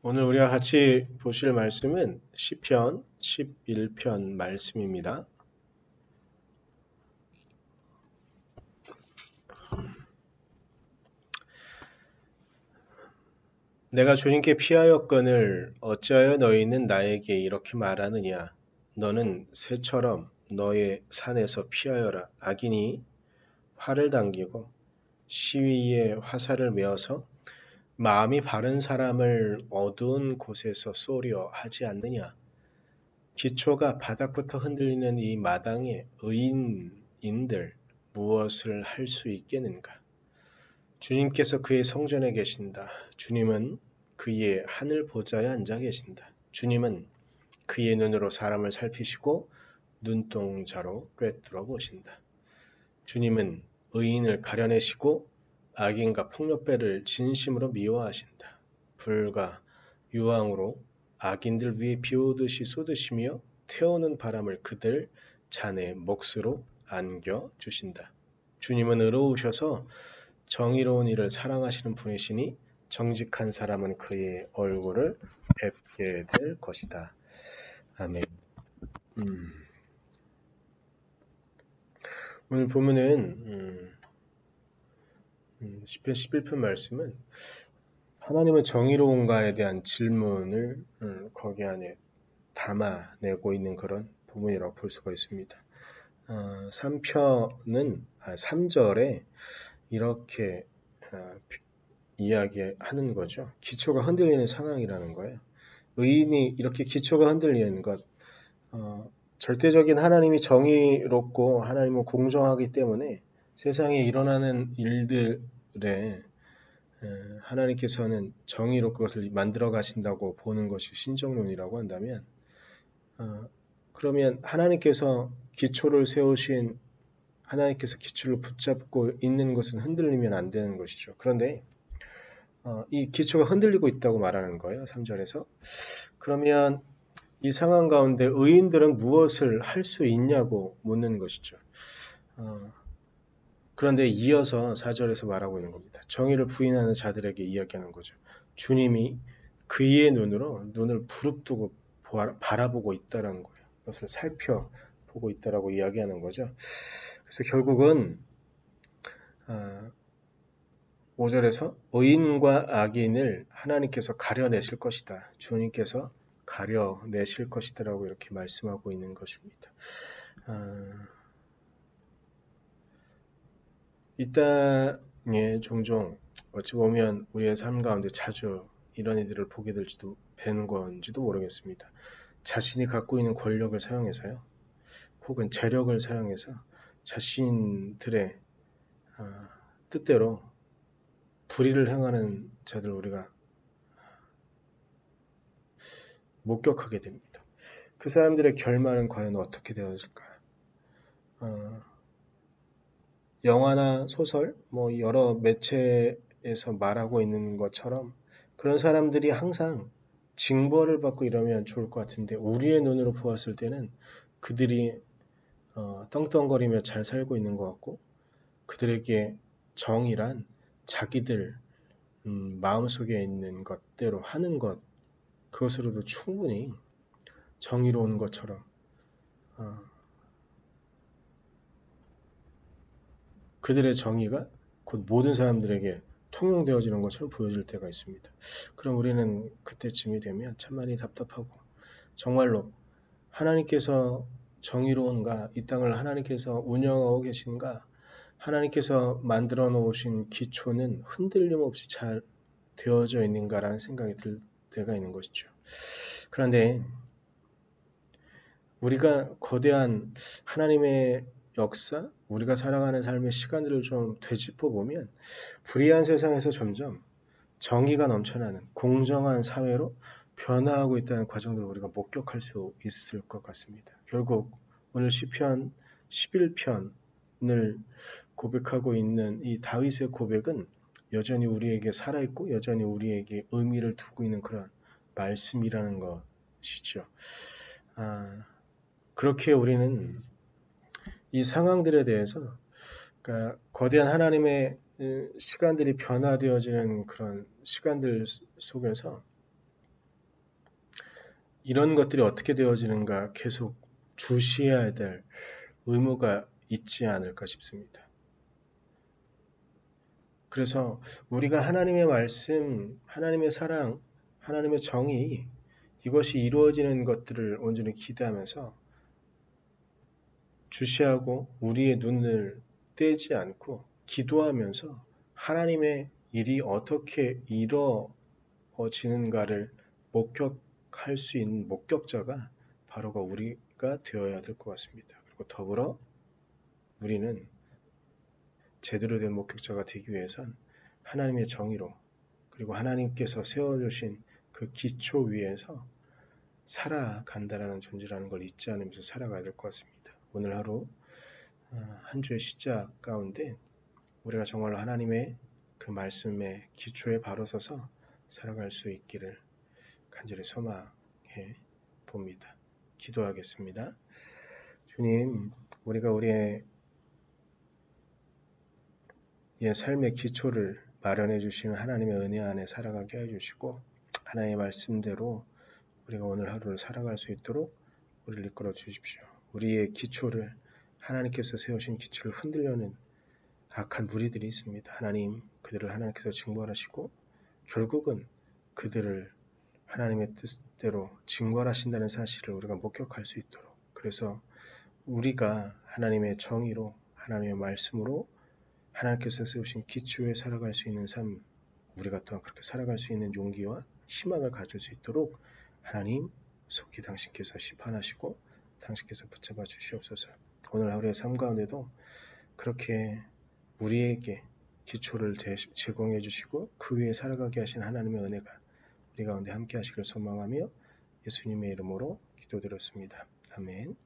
오늘 우리가 같이 보실 말씀은 시편 11편 말씀입니다. 내가 주님께 피하였거늘 어찌하여 너희는 나에게 이렇게 말하느냐. 너는 새처럼 너의 산에서 피하여라. 악인이 활을 당기고 시위에 화살을 메어서 마음이 바른 사람을 어두운 곳에서 쏘려 하지 않느냐. 기초가 바닥부터 흔들리는 이 마당에 의인인들 무엇을 할 수 있겠는가? 주님께서 그의 성전에 계신다. 주님은 그의 하늘 보좌에 앉아 계신다. 주님은 그의 눈으로 사람을 살피시고 눈동자로 꿰뚫어 보신다. 주님은 의인을 가려내시고 악인과 폭력배를 진심으로 미워하신다. 불과 유황으로 악인들 위에 비오듯이 쏟으시며 태우는 바람을 그들 잔의 몫으로 안겨주신다. 주님은 의로우셔서 정의로운 이를 사랑하시는 분이시니 정직한 사람은 그의 얼굴을 뵙게 될 것이다. 아멘. 오늘 보면은 시편 11편 말씀은 하나님은 정의로운가에 대한 질문을 거기 안에 담아내고 있는 그런 부분이라고 볼 수가 있습니다. 3절에 이렇게 이야기하는 거죠. 기초가 흔들리는 상황이라는 거예요. 의인이 이렇게 기초가 흔들리는 것, 절대적인 하나님이 정의롭고 하나님은 공정하기 때문에 세상에 일어나는 일들에 하나님께서는 정의로 그것을 만들어 가신다고 보는 것이 신정론이라고 한다면, 그러면 하나님께서 기초를 세우신 하나님께서 기초를 붙잡고 있는 것은 흔들리면 안 되는 것이죠. 그런데 이 기초가 흔들리고 있다고 말하는 거예요. 3절에서. 그러면 이 상황 가운데 의인들은 무엇을 할 수 있냐고 묻는 것이죠. 그런데 이어서 4절에서 말하고 있는 겁니다. 정의를 부인하는 자들에게 이야기하는 거죠. 주님이 그의 눈을 부릅뜨고 바라보고 있다는 거예요. 그것을 살펴보고 있다라고 이야기하는 거죠. 그래서 결국은 5절에서 의인과 악인을 하나님께서 가려내실 것이다. 주님께서 가려내실 것이다 라고 이렇게 말씀하고 있는 것입니다. 이 땅에 종종 어찌 보면 우리의 삶 가운데 자주 이런 일들을 보게 될지도 뵈는 건지도 모르겠습니다. 자신이 갖고 있는 권력을 사용해서요. 혹은 재력을 사용해서 자신들의 뜻대로 불의를 행하는 자들 우리가 목격하게 됩니다. 그 사람들의 결말은 과연 어떻게 되어질까? 영화나 소설, 여러 매체에서 말하고 있는 것처럼 그런 사람들이 항상 징벌을 받고 이러면 좋을 것 같은데 우리의 눈으로 보았을 때는 그들이 떵떵거리며 잘 살고 있는 것 같고 그들에게 정의란 자기들 마음속에 있는 것대로 하는 것 그것으로도 충분히 정의로운 것처럼 그들의 정의가 곧 모든 사람들에게 통용되어지는 것처럼 보여질 때가 있습니다. 그럼 우리는 그때쯤이 되면 참 많이 답답하고 정말로 하나님께서 정의로운가? 이 땅을 하나님께서 운영하고 계신가? 하나님께서 만들어 놓으신 기초는 흔들림 없이 잘 되어져 있는가라는 생각이 들 때가 있는 것이죠. 그런데 우리가 거대한 하나님의 역사, 우리가 살아가는 삶의 시간들을 좀 되짚어 보면 불의한 세상에서 점점 정의가 넘쳐나는 공정한 사회로 변화하고 있다는 과정들을 우리가 목격할 수 있을 것 같습니다. 결국 오늘 시편 11편을 고백하고 있는 이 다윗의 고백은 여전히 우리에게 살아있고 여전히 우리에게 의미를 두고 있는 그런 말씀이라는 것이죠. 그렇게 우리는 이 상황들에 대해서 그러니까 거대한 하나님의 시간들이 변화되어지는 그런 시간들 속에서 이런 것들이 어떻게 되어지는가 계속 주시해야 될 의무가 있지 않을까 싶습니다. 그래서 우리가 하나님의 말씀, 하나님의 사랑, 하나님의 정의 이것이 이루어지는 것들을 온전히 기대하면서 주시하고 우리의 눈을 떼지 않고 기도하면서 하나님의 일이 어떻게 이루어지는가를 목격할 수 있는 목격자가 바로가 우리가 되어야 될 것 같습니다. 그리고 더불어 우리는 제대로 된 목격자가 되기 위해선 하나님의 정의로 그리고 하나님께서 세워주신 그 기초 위에서 살아간다라는 존재라는 걸 잊지 않으면서 살아가야 될 것 같습니다. 오늘 하루 한 주의 시작 가운데 우리가 정말로 하나님의 그 말씀의 기초에 바로 서서 살아갈 수 있기를 간절히 소망해 봅니다. 기도하겠습니다. 주님, 우리가 우리의 삶의 기초를 마련해 주시는 하나님의 은혜 안에 살아가게 해주시고 하나님의 말씀대로 우리가 오늘 하루를 살아갈 수 있도록 우리를 이끌어 주십시오. 우리의 기초를 하나님께서 세우신 기초를 흔들려는 악한 무리들이 있습니다. 하나님, 그들을 하나님께서 징벌하시고 결국은 그들을 하나님의 뜻대로 징벌하신다는 사실을 우리가 목격할 수 있도록 그래서 우리가 하나님의 정의로 하나님의 말씀으로 하나님께서 세우신 기초에 살아갈 수 있는 삶 우리가 또한 그렇게 살아갈 수 있는 용기와 희망을 가질 수 있도록 하나님 속히 당신께서 심판하시고 당신께서 붙잡아 주시옵소서. 오늘 하루의 삶 가운데도 그렇게 우리에게 기초를 제공해 주시고 그 위에 살아가게 하신 하나님의 은혜가 우리 가운데 함께 하시길 소망하며 예수님의 이름으로 기도드렸습니다. 아멘.